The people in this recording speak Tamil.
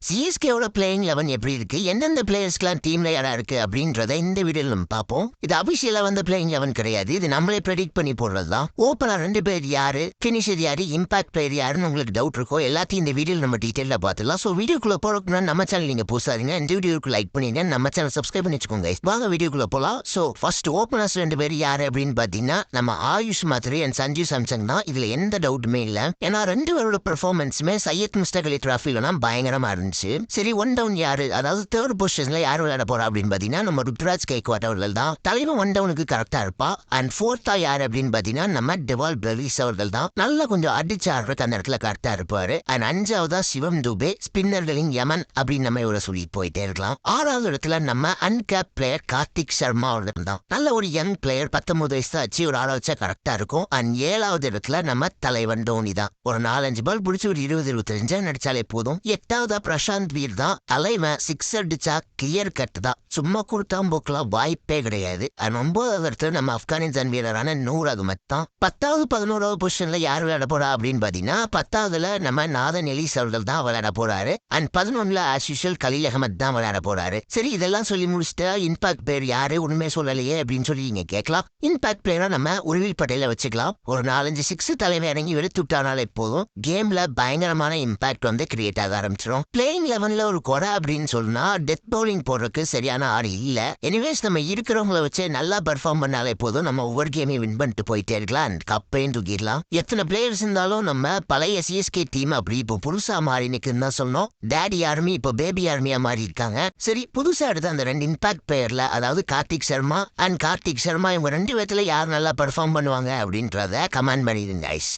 சிஎஸ்கேவோட பிளேயிங் 11 எப்படி இருக்கு, எந்தெந்த பிளேயர்ஸ்க்குலாம் டீம்ல யாரா இருக்கு அப்படின்றத இந்த வீடியோல நம்ம பார்ப்போம். இது அபிஷியலா வந்த பிளேயிங் 11 கிடையாது, இது நம்மளே ப்ரெடிக்ட் பண்ணி போடுறது தான். ஓப்பனா 2 பேர் யாரு, ஃபினிஷர் யாரு, இம்பாக்ட் பிளேயர் யாருன்னு உங்களுக்கு டவுட் இருக்கோ எல்லாத்தையும் இந்த வீடியோல நம்ம டீடைலா பார்த்துலாம். ஸோ வீடியோக்குள்ள போறதுக்கு நம்ம சேனல் நீங்க புதுசாருங்க, இந்த வீடியோக்கு லைக் பண்ணிடுங்க, நம்ம சேனல் சப்ஸ்கிரைப் பண்ணி வச்சுக்கோங்க. வாங்க வீடியோக்குள்ள போலாம். ஸோ ஃபர்ஸ்ட் ஓப்பனர்ஸ் 2 பேர் யாரு அப்படின்னு பாத்தீங்கன்னா நம்ம ஆயுஷ் மாத்ரே அண்ட் சஞ்சு சாம்சங் தான். இதுல எந்த டவுட்டுமே இல்ல. ஏன்னா 2 பேரோட பெர்ஃபார்மன்ஸுமே சையத் முஸ்தக் அலி டிராஃபில பயங்கரமா இருந்துச்சு. சரி, ஒன் டவுன் யாரு, அதாவது தேர்ட் பொசிஷன்ல யார் விளையாட போறா அப்படின்னு பாத்தீங்கன்னா நம்ம ருத்ராஜ் கைக்வாட் அவர்கள் தான். தலைவன் ஒன் டவுனுக்கு கரெக்டா இருப்பா. அண்ட் ஃபோர்த்தா யாரு அப்படின்னு பாத்தீங்கன்னா நம்ம டெவால் பிரவிஸ் அவர்கள் தான். நல்லா கொஞ்சம் அடிச்சு ஆடுறதுக்கு அந்த இடத்துல கரெக்டா இருப்பாரு. அண்ட் 5ஆவதா சிவம் துபே, ஸ்பின்னர்களின் யமன் அப்படின்னு நம்ம இவரை சொல்லிட்டு போயிட்டே இருக்கலாம். 6வது இடத்துல நம்ம அன்கேப் பிளேயர் கார்த்திக் சர்மா அவர்கள் தான். நல்ல ஒரு யங் பிளேயர், 19 வயசு தான் ஆச்சு, ஒரு ஆள வச்சா கரெக்டா இருக்கும். அண்ட் 7வது இடத்துல நம்ம தலைவன் தோனி தான். ஒரு 4-5 பால் பிடிச்சி ஒரு 20-25 நடிச்சாலே போதும். 8வது பிரசாந்த் வீர் தான். தலைவன் 6 அடிச்சா கிளியர் கட் தான், சும்மா கொடுத்தாம் போக்கலாம் வாய்ப்பே கிடையாது. 9வது இடத்துல நம்ம ஆப்கானிஸ்தான் வீரரான நூர் அகமத் தான். 10வது 11வது பொசிஷன்ல யார் விளையாட போறா அப்படின்னு பாத்தீங்கன்னா 10வதுல நம்ம நாதன் எலிஸ் அவர்கள் தான் விளையாட போறாரு. அண்ட் 11ல ஆஸ் யூஷுவல் கலீல் அகமத் தான் விளையாட போறாரு. சரி, இதெல்லாம் சொல்லி முடிச்சுட்டு இம்பாக்ட் பிளேயர் யாரு உண்மை சொல்லலையே அப்படின்னு சொல்லி நீங்க கேட்கலாம். இம்பாக்ட் பிளேயரா நம்ம உருவில் பட்டேல வச்சுக்கலாம். ஒரு 4-5 6 தலைமை இறங்கி எடுத்து விட்டானாலே போதும், கேம்ல பயங்கரமான இம்பாக்ட் கிரியேட் ஆக ஆரம்பிச்சிடும். பிளேயிங் 11ல ஒரு குறை அப்படின்னு சொன்னா டெத் பவுலிங் போடுறதுக்கு சரியான ஆள் இல்ல. எனிவேஸ் நம்ம இருக்கிறவங்கள வச்சு நல்லா பெர்ஃபார்ம் பண்ணாலே போதும், நம்ம ஒவ்வொரு கேமையும் வின் பண்ணிட்டு போயிட்டே இருக்கலாம், கப்பையும் தூக்கிடலாம். எத்தனை பிளேயர்ஸ் இருந்தாலும் நம்ம பழைய சிஎஸ்கே டீம் அப்படி இப்போ புதுசா மாறி நிக்குன்னு தான் சொன்னோம். டேடி ஆர்மி இப்போ பேபி ஆர்மியா மாறி இருக்காங்க. சரி, புதுசா எடுத்த அந்த 2 இம்பாக்ட் பிளேயர்ல, அதாவது கார்த்திக் சர்மா இவங்க 2 பேர்த்துல யார் நல்லா பெர்ஃபார்ம் பண்ணுவாங்க அப்படின்றத கமெண்ட் பண்ணிடுங்க guys.